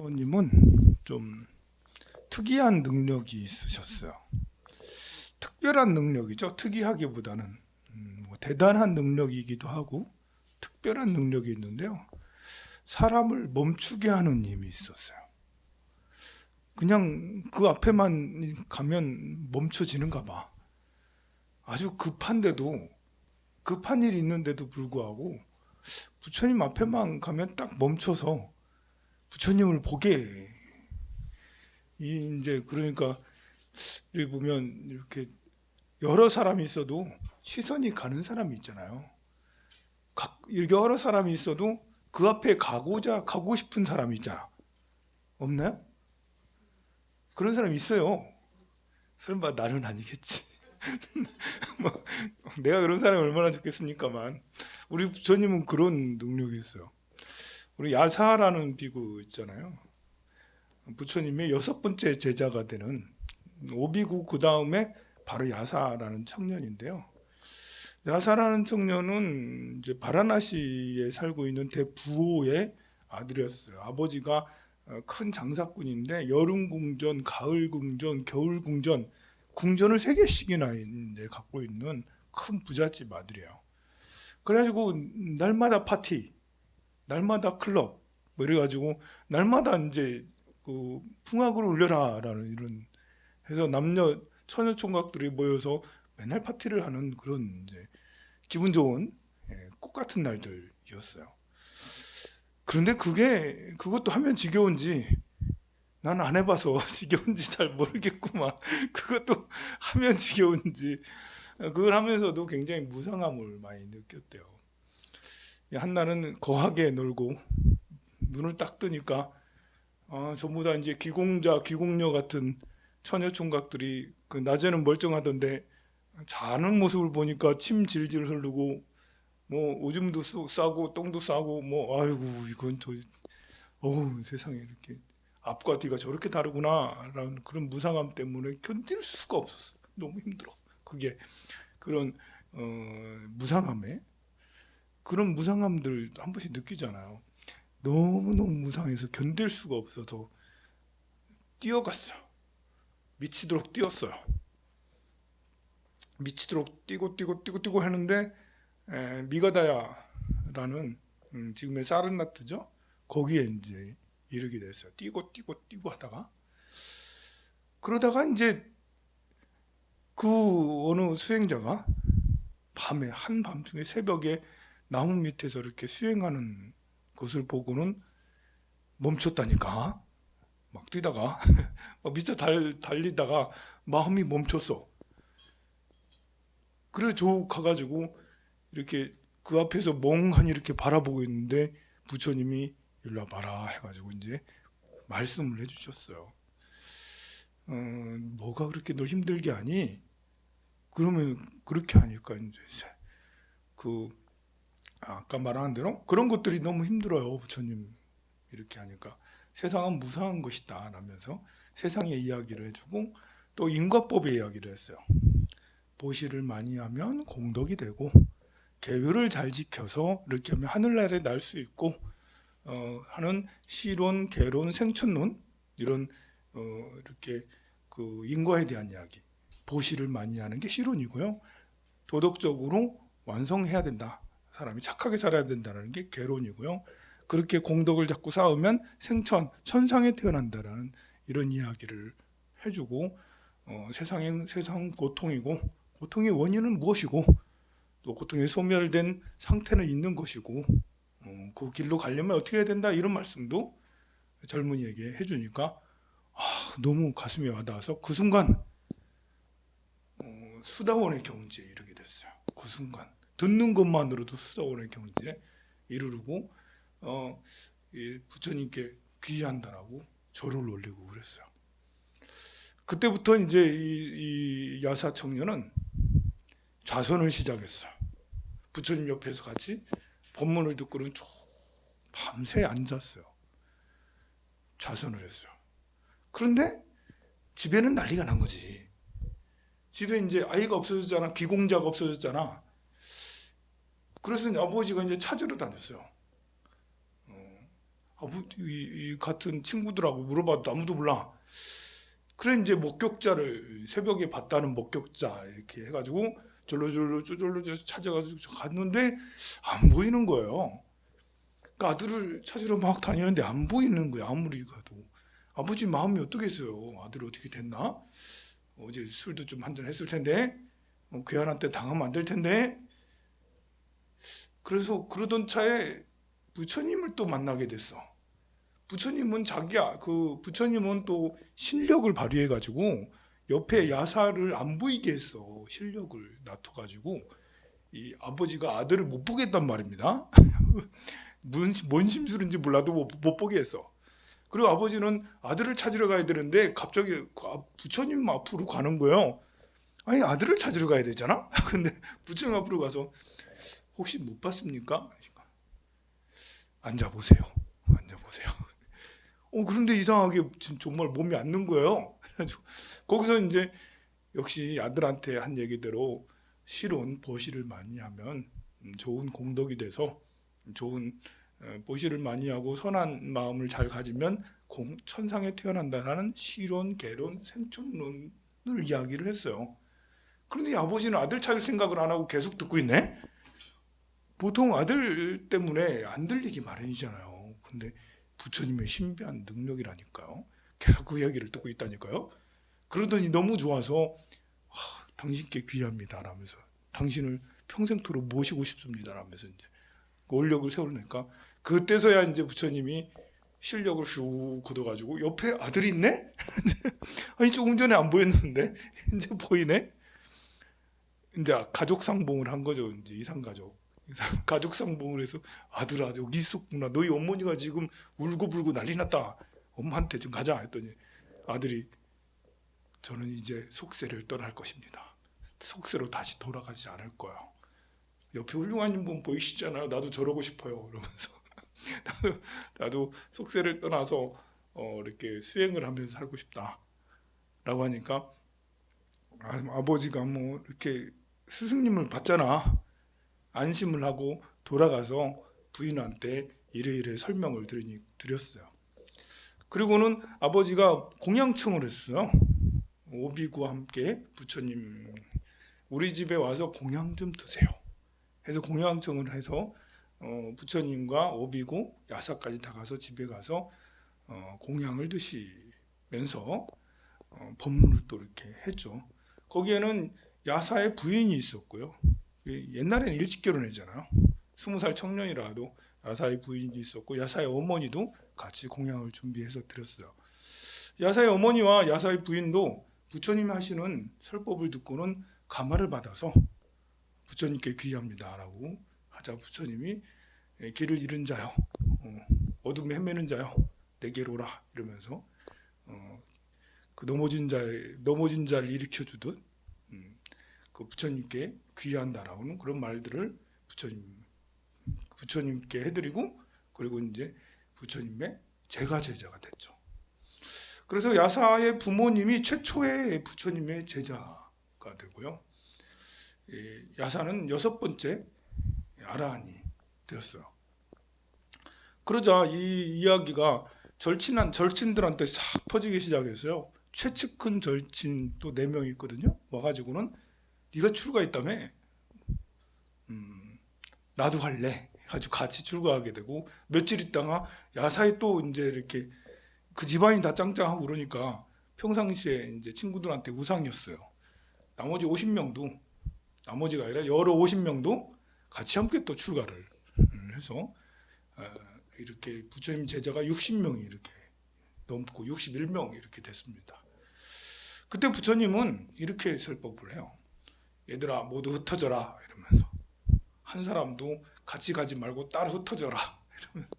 부처님은 좀 특이한 능력이 있으셨어요. 특별한 능력이죠. 특이하기보다는 대단한 능력이기도 하고 특별한 능력이 있는데요. 사람을 멈추게 하는 힘이 있었어요. 그냥 그 앞에만 가면 멈춰지는가 봐. 아주 급한데도, 급한 일이 있는데도 불구하고 부처님 앞에만 가면 딱 멈춰서 부처님을 보게 해. 이제 그러니까 우리 보면 이렇게 여러 사람이 있어도 시선이 가는 사람이 있잖아요. 여러 사람이 있어도 그 앞에 가고 싶은 사람이 있잖아. 없나요? 그런 사람이 있어요. 설마 나는 아니겠지. 뭐, 내가 그런 사람이 얼마나 좋겠습니까만. 우리 부처님은 그런 능력이 있어요. 우리 야사라는 비구 있잖아요. 부처님의 6번째 제자가 되는 오비구 그 다음에 바로 야사라는 청년인데요. 야사라는 청년은 이제 바라나시에 살고 있는 대부호의 아들이었어요. 아버지가 큰 장사꾼인데 여름 궁전, 가을 궁전, 겨울 궁전, 궁전을 3개씩이나 이제 갖고 있는 큰 부잣집 아들이에요. 그래가지고 날마다 파티, 날마다 클럽, 뭐 이래가지고 날마다 이제 그 풍악을 울려라라는 이런 해서 남녀 처녀 총각들이 모여서 맨날 파티를 하는 그런 이제 기분 좋은 꽃 같은 날들이었어요. 그런데 그것도 하면 지겨운지 난 안 해봐서 지겨운지 잘 모르겠구만. 그것도 하면 지겨운지 그걸 하면서도 굉장히 무상함을 많이 느꼈대요. 한날은 거하게 놀고 눈을 딱 뜨니까 전부 다 이제 기공자, 기공녀 같은 처녀 총각들이 그 낮에는 멀쩡하던데 자는 모습을 보니까 침 질질 흐르고 뭐 오줌도 싸고 똥도 싸고 뭐 아이고 이건 저 어우 세상에 이렇게 앞과 뒤가 저렇게 다르구나라는 그런 무상함 때문에 견딜 수가 없어. 너무 힘들어. 그게 그런 무상함에 그런 무상함들 한 번씩 느끼잖아요. 너무너무 무상해서 견딜 수가 없어서 뛰어갔어요. 미치도록 뛰었어요. 미치도록 뛰고 하는데 미가다야라는 지금의 사르나트죠. 거기에 이제 이르게 됐어요. 뛰고 하다가 그러다가 이제 그 어느 수행자가 밤에 한밤중에 새벽에 나무 밑에서 이렇게 수행하는 것을 보고는 멈췄다니까. 막 뛰다가 막 미쳐 달리다가 마음이 멈췄어. 그래 저 가가지고 이렇게 그 앞에서 멍하니 이렇게 바라보고 있는데 부처님이 일로 와봐라 해가지고 이제 말씀을 해주셨어요. 뭐가 그렇게 널 힘들게 하니? 그러면 그렇게 하니까 이제 그 아까 말한 대로 그런 것들이 너무 힘들어요. 부처님 이렇게 하니까 세상은 무상한 것이다 라면서 세상의 이야기를 해주고 또 인과법의 이야기를 했어요. 보시를 많이 하면 공덕이 되고 계율을 잘 지켜서 이렇게 하면 하늘나라에 날 수 있고 하는 시론, 계론, 생천론 이런 이렇게 그 인과에 대한 이야기 보시를 많이 하는 게 시론이고요. 도덕적으로 완성해야 된다. 사람이 착하게 살아야 된다는 게 계론이고요. 그렇게 공덕을 자꾸 쌓으면 생천, 천상에 태어난다라는 이런 이야기를 해주고 세상 고통이고 고통의 원인은 무엇이고 또 고통이 소멸된 상태는 있는 것이고 그 길로 가려면 어떻게 해야 된다 이런 말씀도 젊은이에게 해주니까 너무 가슴이 와닿아서 그 순간 수다원의 경지에 이르게 됐어요. 그 순간 듣는 것만으로도 수다원의 경지에 이르르고 부처님께 귀의한다라고 절을 올리고 그랬어요. 그때부터 이제 이 야사 청년은 좌선을 시작했어요. 부처님 옆에서 같이 법문을 듣고는 쭉 밤새 앉았어요. 좌선을 했어요. 그런데 집에는 난리가 난 거지. 집에 이제 아이가 없어졌잖아. 기공자가 없어졌잖아. 그래서 아버지가 이제 찾으러 다녔어요. 이 같은 친구들하고 물어봐도 아무도 몰라. 그래 이제 목격자를 새벽에 봤다는 목격자 이렇게 해가지고 절로 찾아가지고 갔는데 안 보이는 거예요. 그러니까 아들을 찾으러 막 다니는데 안 보이는 거예요. 아무리 가도. 아버지 마음이 어떻겠어요. 아들이 어떻게 됐나? 어제 술도 좀 한잔 했을 텐데 괴한한테 당하면 안 될 텐데. 그래서 그러던 차에 부처님을 또 만나게 됐어. 부처님은 부처님은 또 실력을 발휘해 가지고 옆에 야사를 안 보이게 했어. 실력을 나눠 가지고 이 아버지가 아들을 못 보겠단 말입니다. 뭔 심술인지 몰라도 못 보게 했어. 그리고 아버지는 아들을 찾으러 가야 되는데 갑자기 부처님 앞으로 가는 거예요. 아니 아들을 찾으러 가야 되잖아. 근데 부처님 앞으로 가서 혹시 못 봤습니까? 앉아보세요. 앉아보세요. 그런데 이상하게 정말 몸이 앉는 거예요. 그래가지고 거기서 이제 역시 아들한테 한 얘기대로 실은 보시를 많이 하면 좋은 공덕이 돼서 좋은 보시를 많이 하고 선한 마음을 잘 가지면 천상에 태어난다라는 실론, 개론, 생존론을 이야기를 했어요. 그런데 아버지는 아들 찾을 생각을 안 하고 계속 듣고 있네. 보통 아들 때문에 안 들리기 마련이잖아요. 근데 부처님의 신비한 능력이라니까요. 계속 그 이야기를 듣고 있다니까요. 그러더니 너무 좋아서 당신께 귀합니다 라면서 당신을 평생토록 모시고 싶습니다 라면서 이제 원력을 세우니까 그때서야 이제 부처님이 실력을 슉 걷어가지고 옆에 아들이 있네? 아니 조금 전에 안 보였는데 이제 보이네? 이제 가족 상봉을 한 거죠. 이제 이상가족. 가족 상봉을 해서 아들아 여기 있었구나. 너희 어머니가 지금 울고불고 난리 났다. 엄마한테 좀 가자 했더니 아들이 저는 이제 속세를 떠날 것입니다. 속세로 다시 돌아가지 않을 거야. 옆에 훌륭한 분 보이시잖아요. 나도 저러고 싶어요. 그러면서 나도 속세를 떠나서 이렇게 수행을 하면서 살고 싶다라고 하니까 아버지가 뭐 이렇게 스승님을 봤잖아. 안심을 하고 돌아가서 부인한테 이래이래 설명을 드렸어요. 그리고는 아버지가 공양청을 했어요. 오비구와 함께 부처님 우리 집에 와서 공양 좀 드세요. 해서 공양청을 해서 부처님과 오비구 야사까지 다 가서 집에 가서 공양을 드시면서 법문을 또 이렇게 했죠. 거기에는 야사의 부인이 있었고요. 옛날에는 일찍 결혼했잖아요. 20살 청년이라도 야사의 부인이 있었고 야사의 어머니도 같이 공양을 준비해서 드렸어요. 야사의 어머니와 야사의 부인도 부처님이 하시는 설법을 듣고는 감화를 받아서 부처님께 귀합니다라고 하자 부처님이 길을 잃은 자요, 어둠에 헤매는 자요, 내게로 오라 이러면서 그 넘어진 자를 일으켜 주듯 그 부처님께 귀한다라고는 그런 말들을 부처님께 해드리고 그리고 이제 부처님의 제자가 됐죠. 그래서 야사의 부모님이 최초의 부처님의 제자가 되고요. 야사는 6번째 아라한이 되었어요. 그러자 이 이야기가 절친들한테 싹 퍼지기 시작했어요. 최측근 절친 또 4명이 있거든요. 와가지고는 네가 출가했다며? 나도 할래. 가지고 같이 출가하게 되고 며칠 있다가 야사에 또 이제 이렇게 그 집안이 다 짱짱하고 그러니까 평상시에 이제 친구들한테 우상이었어요. 나머지 50명도 나머지가 아니라 여러 50명도 같이 함께 또 출가를 해서 이렇게 부처님 제자가 60명이 이렇게 넘고 61명 이렇게 됐습니다. 그때 부처님은 이렇게 설법을 해요. 얘들아 모두 흩어져라 이러면서 한 사람도 같이 가지 말고 따로 흩어져라 이러면서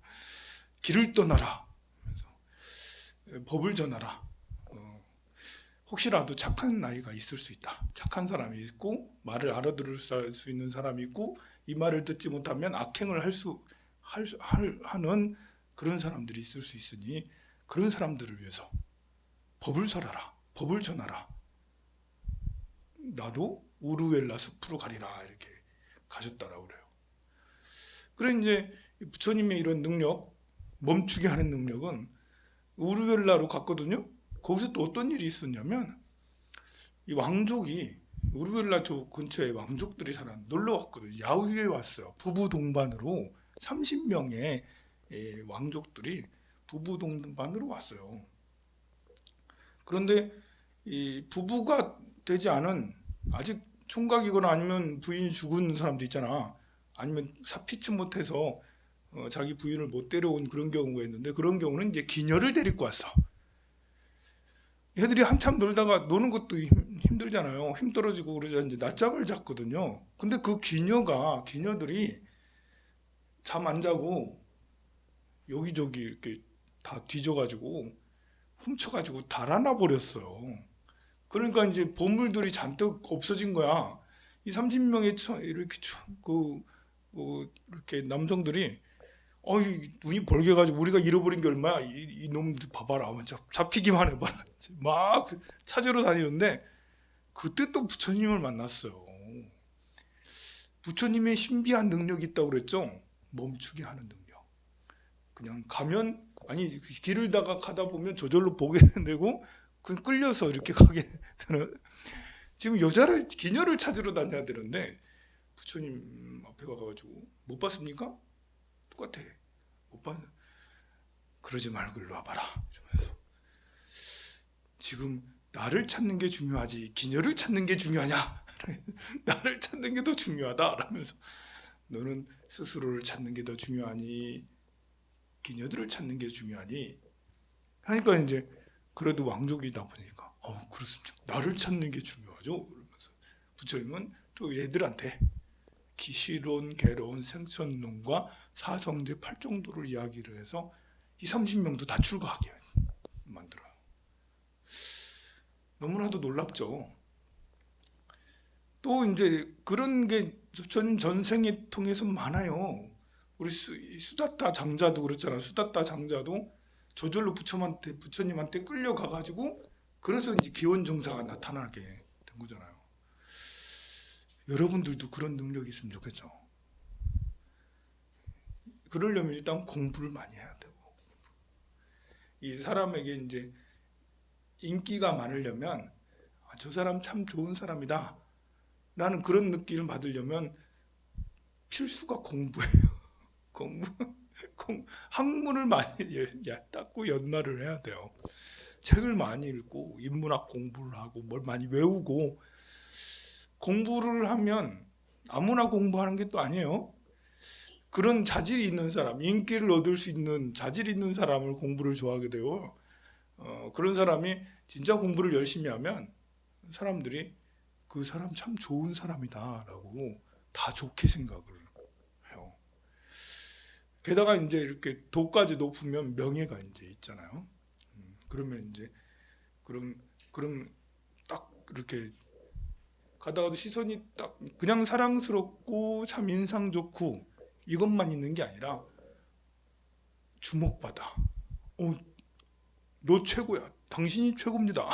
길을 떠나라 이러면서 법을 전하라. 혹시라도 착한 나이가 있을 수 있다. 착한 사람이 있고 말을 알아들을 수 있는 사람이 있고 이 말을 듣지 못하면 악행을 하는 그런 사람들이 있을 수 있으니 그런 사람들을 위해서 법을 설하라. 법을 전하라. 나도 우루엘라 숲으로 가리라 이렇게 가셨다라고 그래요. 그래 이제 부처님의 이런 능력 멈추게 하는 능력은 우르웰라로 갔거든요. 거기서 또 어떤 일이 있었냐면 이 왕족이 우르웰라 저 근처에 왕족들이 놀러 왔거든요. 야유회 왔어요. 부부 동반으로 30명의 왕족들이 부부 동반으로 왔어요. 그런데 이 부부가 되지 않은 아직 총각이거나 아니면 부인이 죽은 사람도 있잖아. 아니면 사피치 못해서 자기 부인을 못 데려온 그런 경우가 있는데 그런 경우는 이제 기녀를 데리고 왔어. 애들이 한참 놀다가 노는 것도 힘들잖아요. 힘 떨어지고 그러자 이제 낮잠을 잤거든요. 근데 그 기녀들이 잠 안 자고 여기저기 이렇게 다 뒤져가지고 훔쳐가지고 달아나 버렸어요. 그러니까 이제 보물들이 잔뜩 없어진 거야. 이 30명의 이렇게 남성들이 눈이 벌게가지고 우리가 잃어버린 게 얼마야? 이 놈들 봐봐라. 잡히기만 해봐라. 막 찾으러 다니는데 그때 또 부처님을 만났어요. 부처님의 신비한 능력이 있다고 그랬죠? 멈추게 하는 능력. 그냥 가면 길을 가다 보면 저절로 보게 되고 그냥 끌려서 이렇게 가게 되는. 지금 기녀를 찾으러 다녀야 되는데 부처님 앞에 가가지고 못 봤습니까? 똑같아. 못 봤. 그러지 말고 일로 와봐라. 이러면서 지금 나를 찾는 게 중요하지 기녀를 찾는 게 중요하냐? 나를 찾는 게 더 중요하다. 라면서 너는 스스로를 찾는 게 더 중요하니 기녀들을 찾는 게 중요하니 하니까 이제 그래도 왕족이다 보니까 그렇습니다. 나를 찾는 게 중요하죠. 그러면서 부처님은 또 얘들한테 기시론, 개론, 생천론과 사성제 8정도를 이야기를 해서 이 30명도 다 출가하게 만들어요. 너무나도 놀랍죠. 또 이제 그런 게 전생에 통해서 많아요. 우리 수다타 장자도 그렇잖아. 수다타 장자도 저절로 부처님한테 끌려가가지고 그래서 이제 기원정사가 나타나게 된 거잖아요. 여러분들도 그런 능력이 있으면 좋겠죠. 그러려면 일단 공부를 많이 해야 되고, 이 사람에게 이제 인기가 많으려면 저 사람 참 좋은 사람이다 라는 그런 느낌을 받으려면 필수가 공부예요. 학문을 많이 닦고 연마를 해야 돼요. 책을 많이 읽고 인문학 공부를 하고 뭘 많이 외우고. 공부를 하면 아무나 공부하는 게 또 아니에요. 그런 자질이 있는 사람, 인기를 얻을 수 있는 자질 있는 사람을 공부를 좋아하게 돼요. 그런 사람이 진짜 공부를 열심히 하면 사람들이 그 사람 참 좋은 사람이다 라고 다 좋게 생각을 해요. 게다가 이제 이렇게 도까지 높으면 명예가 이제 있잖아요. 그러면 이제 그럼 딱 이렇게 가다가도 시선이 딱 그냥 사랑스럽고 참 인상 좋고 이것만 있는 게 아니라 주목받아. 너 최고야. 당신이 최고입니다.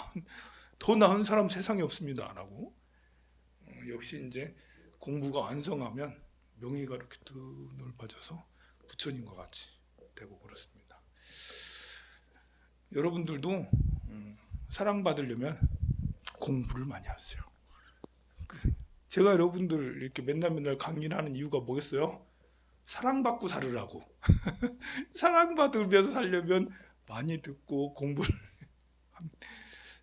더 나은 사람 세상에 없습니다. 라고. 역시 이제 공부가 완성하면 명예가 이렇게 뚝 넓어져서 부처님과 같이 되고 그렇습니다. 여러분들도 사랑받으려면 공부를 많이 하세요. 제가 여러분들 이렇게 맨날 강의를 하는 이유가 뭐겠어요? 사랑받고 살으라고. 사랑받으면서 살려면 많이 듣고 공부를.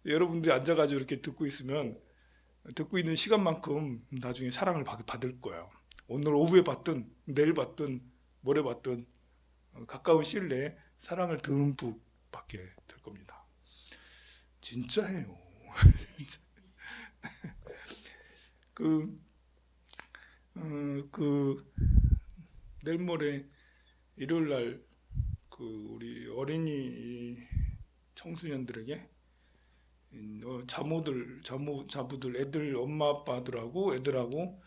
여러분들이 앉아가지고 이렇게 듣고 있으면 듣고 있는 시간만큼 나중에 사랑을 받을 거예요. 오늘 오후에 받든 내일 받든 모레 받든 가까운 시일 내에 사랑을 듬뿍 받게 될 겁니다. 진짜예요. 진짜. 내일 모레 일요일 날 우리 어린이 청소년들에게 자부들 애들 엄마 아빠들하고 애들하고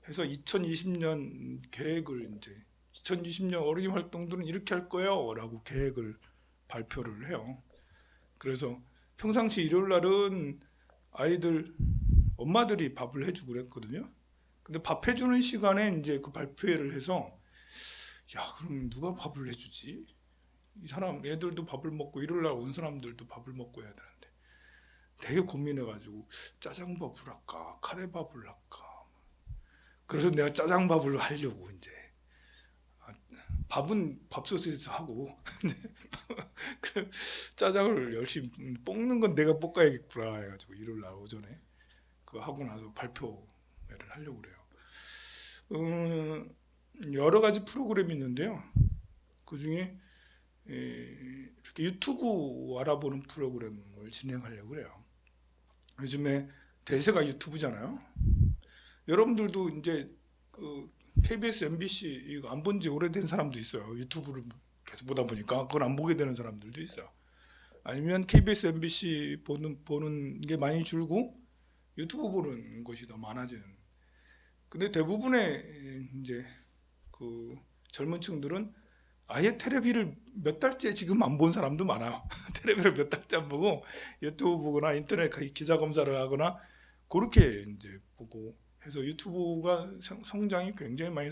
해서 2020년 계획을 이제 2020년 어린이 활동들은 이렇게 할 거예요 라고 계획을 발표를 해요. 그래서 평상시 일요일 날은 아이들 엄마들이 밥을 해주고 그랬거든요. 근데 밥 해주는 시간에 이제 그 발표회를 해서 그럼 누가 밥을 해주지? 이 사람 애들도 밥을 먹고 일요일 날 온 사람들도 밥을 먹고 해야 되는데 되게 고민해가지고 짜장밥을 할까 카레밥을 할까. 그래서 내가 짜장밥을 하려고 이제 밥은 밥솥에서 하고 그 짜장을 열심히 볶는 건 내가 볶아야겠구나 해가지고 일요일 날 오전에 그거 하고 나서 발표를 하려고 그래요. 여러 가지 프로그램이 있는데요. 그 중에 이렇게 유튜브 알아보는 프로그램을 진행하려고 그래요. 요즘에 대세가 유튜브잖아요. 여러분들도 이제 그 KBS, MBC 이거 안 본 지 오래된 사람도 있어요. 유튜브를 계속 보다 보니까 그걸 안 보게 되는 사람들도 있어요. 아니면 KBS, MBC 보는 게 많이 줄고 유튜브 보는 것이 더 많아지는. 근데 대부분의 이제 그 젊은 층들은 아예 테레비를 몇 달째 지금 안 본 사람도 많아요. 테레비를 몇 달째 안 보고 유튜브 보거나 인터넷 기사 검사를 하거나 그렇게 이제 보고 해서 유튜브가 성장이 굉장히 많이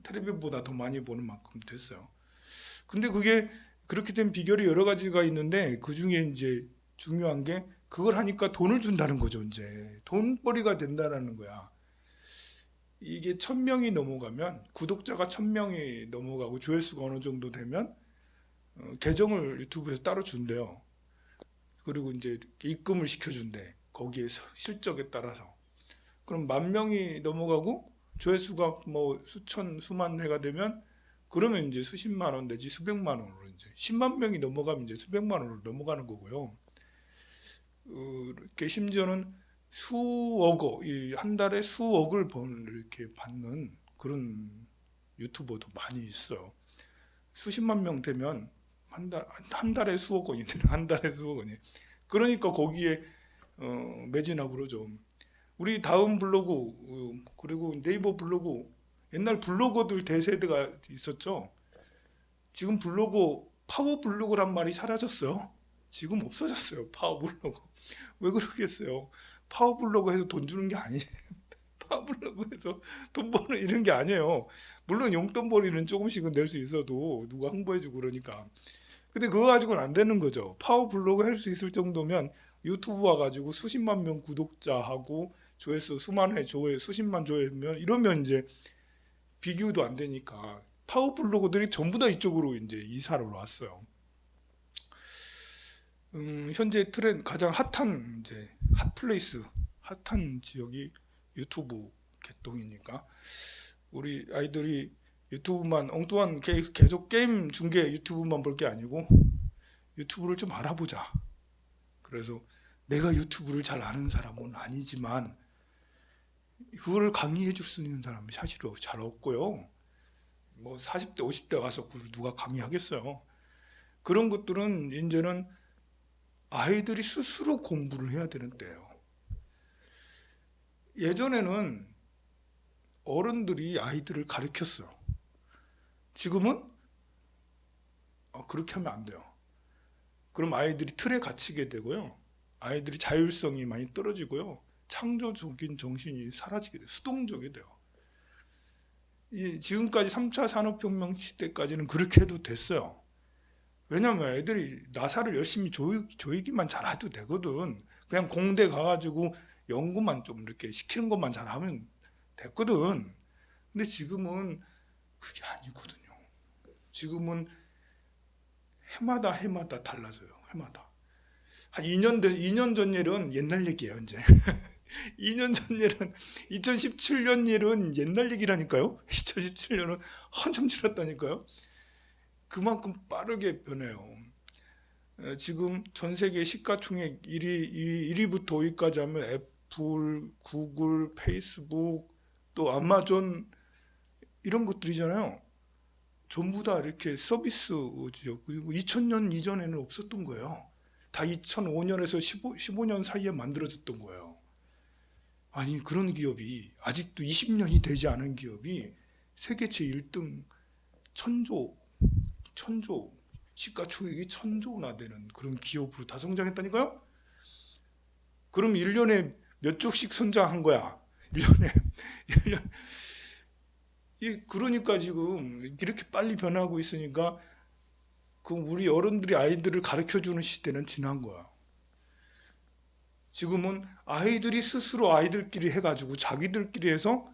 테레비보다 더 많이 보는 만큼 됐어요. 근데 그게 그렇게 된 비결이 여러 가지가 있는데 그 중에 이제 중요한 게 그걸 하니까 돈을 준다는 거죠. 이제 돈벌이가 된다는 거야. 이게 1000명이 넘어가면 구독자가 1000명이 넘어가고 조회수가 어느 정도 되면 계정을 유튜브에서 따로 준대요. 그리고 이제 입금을 시켜준대. 거기에서 실적에 따라서. 그럼 10,000명이 넘어가고 조회수가 뭐 수천 수만 회가 되면 그러면 이제 수십만 원 내지 수백만 원으로 이제 10만 명이 넘어가면 이제 수백만 원으로 넘어가는 거고요. 이렇게 심지어는 한 달에 수억을 이렇게 받는 그런 유튜버도 많이 있어요. 수십만 명 되면 한 달에 수억 원이 되는 한 달에 수억 원이. 그러니까 거기에 매진하고 그러죠. 우리 다음 블로그 그리고 네이버 블로그 옛날 블로거들 대세대가 있었죠. 지금 블로그 파워 블로그란 말이 사라졌어요. 지금 없어졌어요. 파워 블로그. 왜 그러겠어요? 파워 블로그에서 돈 주는 게 아니에요. 파워 블로그에서 돈 버는 이런 게 아니에요. 물론 용돈벌이는 조금씩은 낼 수 있어도 누가 홍보해주고 그러니까. 근데 그거 가지고는 안 되는 거죠. 파워 블로그 할 수 있을 정도면 유튜브 와가지고 수십만 명 구독자하고 조회수 수만 회 조회 수십만 조회면 이러면 이제 비교도 안 되니까 파워 블로거들이 전부 다 이쪽으로 이제 이사를 왔어요. 현재 가장 핫한 이제 핫플레이스 핫한 지역이 유튜브 개통이니까 우리 아이들이 유튜브만 엉뚱한 계속 게임 중계 유튜브만 볼 게 아니고 유튜브를 좀 알아보자. 그래서 내가 유튜브를 잘 아는 사람은 아니지만 그거를 강의해 줄 수 있는 사람이 사실은 잘 없고요. 뭐 40대 50대 가서 그걸 누가 강의하겠어요. 그런 것들은 이제는 아이들이 스스로 공부를 해야 되는 때예요. 예전에는 어른들이 아이들을 가르쳤어요. 지금은 그렇게 하면 안 돼요. 그럼 아이들이 틀에 갇히게 되고요. 아이들이 자율성이 많이 떨어지고요. 창조적인 정신이 사라지게 돼요. 수동적이 돼요. 지금까지 3차 산업혁명 시대까지는 그렇게 해도 됐어요. 왜냐면 애들이 나사를 열심히 조이기만 잘해도 되거든. 그냥 공대 가가지고 연구만 좀 이렇게 시키는 것만 잘하면 됐거든. 근데 지금은 그게 아니거든요. 지금은 해마다 달라져요. 해마다. 한 2년 전 일은 옛날 얘기예요, 이제. 2년 전 일은 2017년 일은 옛날 얘기라니까요. 2017년은 한참 지났다니까요. 그만큼 빠르게 변해요. 지금 전 세계 시가총액 1위부터 5위까지 하면 애플, 구글, 페이스북, 또 아마존 이런 것들이잖아요. 전부 다 이렇게 서비스죠. 그리고 2000년 이전에는 없었던 거예요. 다 2005년에서 15년 사이에 만들어졌던 거예요. 아니 그런 기업이 아직도 20년이 되지 않은 기업이 세계 제1등 천조 시가총액이 1000조나 되는 그런 기업으로 다 성장했다니까요. 그럼 1년에 몇 조씩 성장한 거야. 1년 그러니까 지금 이렇게 빨리 변하고 있으니까 그럼 우리 어른들이 아이들을 가르쳐주는 시대는 지난 거야. 지금은 아이들이 스스로 아이들끼리 해가지고 자기들끼리 해서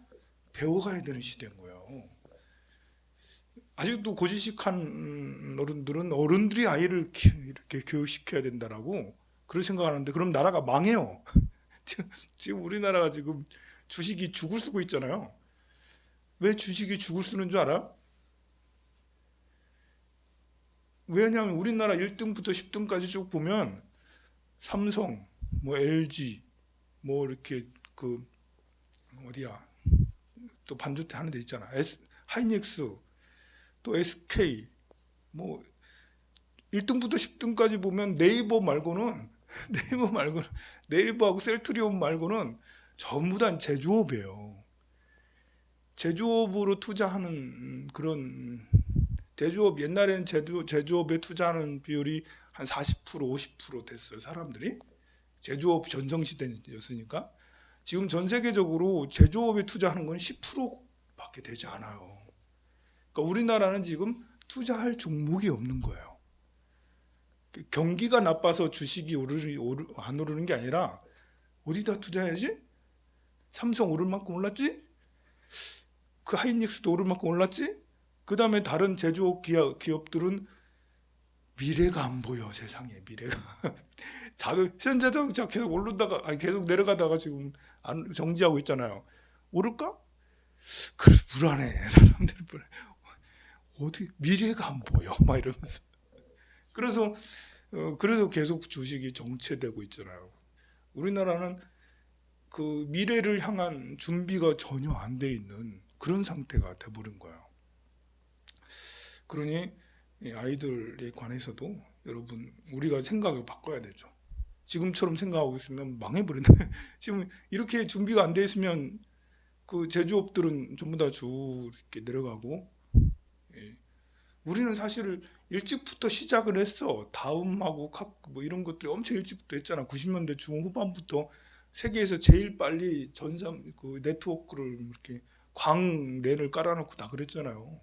배워가야 되는 시대인 거예요. 아직도 고지식한 어른들은 어른들이 아이를 이렇게 교육시켜야 된다라고 그런 생각하는데, 그럼 나라가 망해요. 지금 우리나라가 지금 주식이 죽을 쓰고 있잖아요. 왜 주식이 죽을 쓰는 줄 알아? 왜냐하면 우리나라 1등부터 10등까지 쭉 보면 삼성, 뭐 LG, 뭐 이렇게 그 어디야, 또 반도체 하는 데 있잖아. 하이닉스, 또 SK, 뭐 1등부터 10등까지 보면 네이버 말고는 네이버하고 셀트리온 말고는 전부 다 제조업이에요. 제조업으로 투자하는 그런 제조업, 옛날에는 제조업에 투자하는 비율이 한 40%, 50% 됐어요. 사람들이 제조업 전성시대였으니까. 지금 전 세계적으로 제조업에 투자하는 건 10%밖에 되지 않아요. 그러니까 우리나라는 지금 투자할 종목이 없는 거예요. 경기가 나빠서 주식이 안 오르는 게 아니라 어디다 투자해야지? 삼성 오를 만큼 올랐지? 그 하이닉스도 오를 만큼 올랐지? 그 다음에 다른 제조업 기업들은 미래가 안 보여. 세상에 미래가. 현대자동차 계속 오르다가 계속 내려가다가 지금 정지하고 있잖아요. 오를까? 그래서 불안해. 사람들 불안해. 어디 미래가 안 보여. 막 이러면서. 그래서 계속 주식이 정체되고 있잖아요. 우리나라는 그 미래를 향한 준비가 전혀 안 돼 있는 그런 상태가 돼버린 거예요. 그러니 아이들에 관해서도 여러분 우리가 생각을 바꿔야 되죠. 지금처럼 생각하고 있으면 망해버린다. 지금 이렇게 준비가 안 돼 있으면 그 제조업들은 전부 다 쭉 이렇게 내려가고, 우리는 사실 일찍부터 시작을 했어. 다음하고 뭐 이런 것들이 엄청 일찍부터 했잖아. 90년대 중후반부터 세계에서 제일 빨리 그 네트워크를 이렇게 광랜을 깔아놓고 다 그랬잖아요.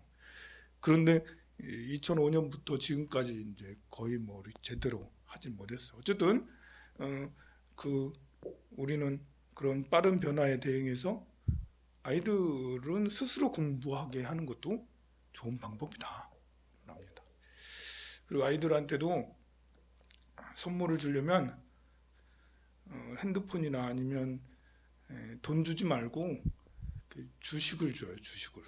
그런데 2005년부터 지금까지 이제 거의 뭐 제대로 하진 못했어. 어쨌든 우리는 그런 빠른 변화에 대응해서 아이들은 스스로 공부하게 하는 것도 좋은 방법이다. 합니다. 그리고 아이들한테도 선물을 주려면 핸드폰이나 아니면 돈 주지 말고 주식을 줘요. 주식을.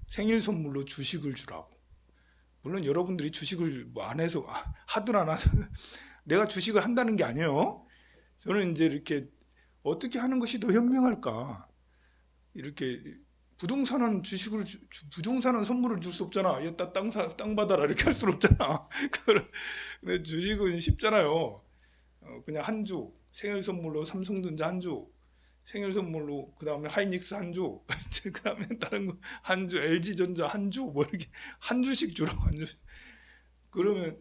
생일 선물로 주식을 주라고. 물론 여러분들이 주식을 뭐 안 해서 하든 안 하든 내가 주식을 한다는 게 아니에요. 저는 이제 이렇게 어떻게 하는 것이 더 현명할까? 이렇게 부동산은 부동산은 선물을 줄 수 없잖아. 여기다 땅 받아라 이렇게 할 수는 없잖아. 근데 주식은 쉽잖아요. 그냥 한 주, 생일 선물로 삼성전자 한 주, 생일 선물로 그 다음에 하이닉스 한 주, 그 다음에 다른 거 한 주, LG전자 한 주, 뭐 이렇게 한 주씩 주라고 한 주씩. 그러면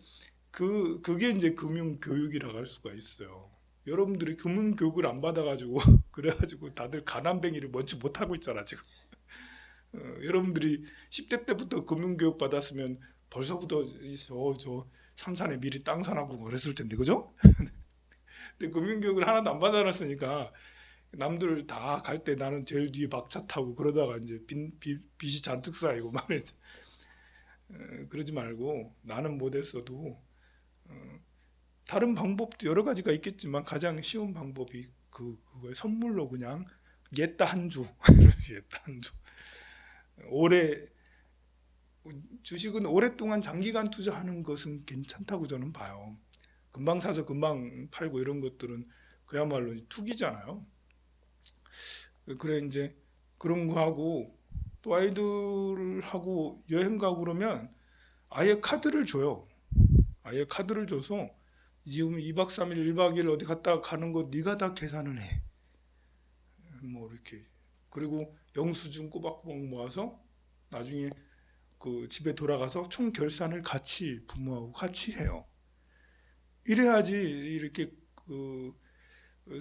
그게 이제 금융 교육이라고 할 수가 있어요. 여러분들이 금융 교육을 안 받아가지고 그래가지고 다들 가난뱅이를 먼저 못 하고 있잖아 지금. 여러분들이 10대 때부터 금융 교육 받았으면 벌써부터 저 삼산에 미리 땅 사놓고 그랬을 텐데, 그죠? 근데 금융 교육을 하나도 안 받아놨으니까 남들 다 갈 때 나는 제일 뒤에 막차 타고 그러다가 이제 빚이 잔뜩 쌓이고 말이지. 그러지 말고 나는 못했어도 다른 방법도 여러 가지가 있겠지만 가장 쉬운 방법이 그거에 선물로 그냥 옛다 한 주, 옛다 한 주. 주식은 오랫동안 장기간 투자하는 것은 괜찮다고 저는 봐요. 금방 사서 금방 팔고 이런 것들은 그야말로 투기잖아요. 그래 이제 그런 거 하고, 또 아이들하고 여행 가고 그러면 아예 카드를 줘요. 아예 카드를 줘서 지금 2박 3일 1박 2일 어디 갔다 가는 거 네가 다 계산을 해. 뭐 이렇게. 그리고 영수증 꼬박꼬박 모아서 나중에 그 집에 돌아가서 총 결산을 같이 부모하고 같이 해요. 이래야지 이렇게 그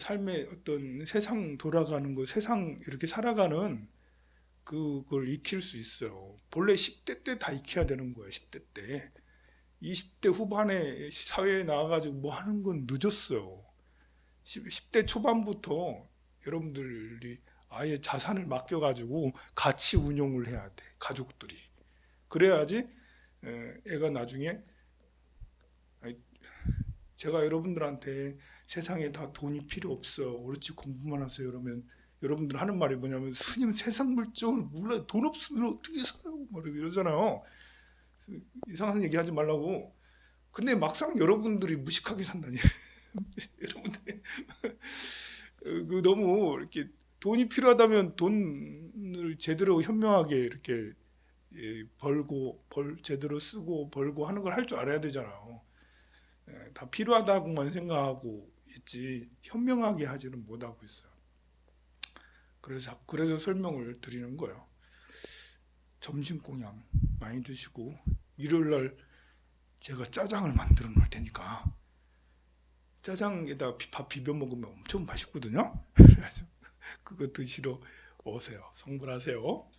삶의 어떤 세상 돌아가는 거, 세상 이렇게 살아가는 그걸 익힐 수 있어요. 본래 10대 때 다 익혀야 되는 거예요. 10대 때. 20대 후반에 사회에 나와가지고 뭐 하는 건 늦었어요. 10대 초반부터 여러분들이 아예 자산을 맡겨가지고 같이 운용을 해야 돼. 가족들이. 그래야지 애가 나중에 제가 여러분들한테 세상에 다 돈이 필요 없어. 옳지 공부만 하세요. 그러면 여러분들 하는 말이 뭐냐면 스님 세상 물정을 몰라. 돈 없으면 어떻게 사요? 막 이러잖아요. 이상한 얘기 하지 말라고. 근데 막상 여러분들이 무식하게 산다니. 여러분들 너무 이렇게 돈이 필요하다면 돈을 제대로 현명하게 이렇게 벌고 제대로 쓰고 벌고 하는 걸 할 줄 알아야 되잖아요. 다 필요하다고만 생각하고 있지 현명하게 하지는 못하고 있어요. 그래서 설명을 드리는 거예요. 점심 공양 많이 드시고 일요일 날 제가 짜장을 만들어 놓을 테니까 짜장에다 밥 비벼 먹으면 엄청 맛있거든요. 그래서 그거 드시러 오세요. 성불하세요.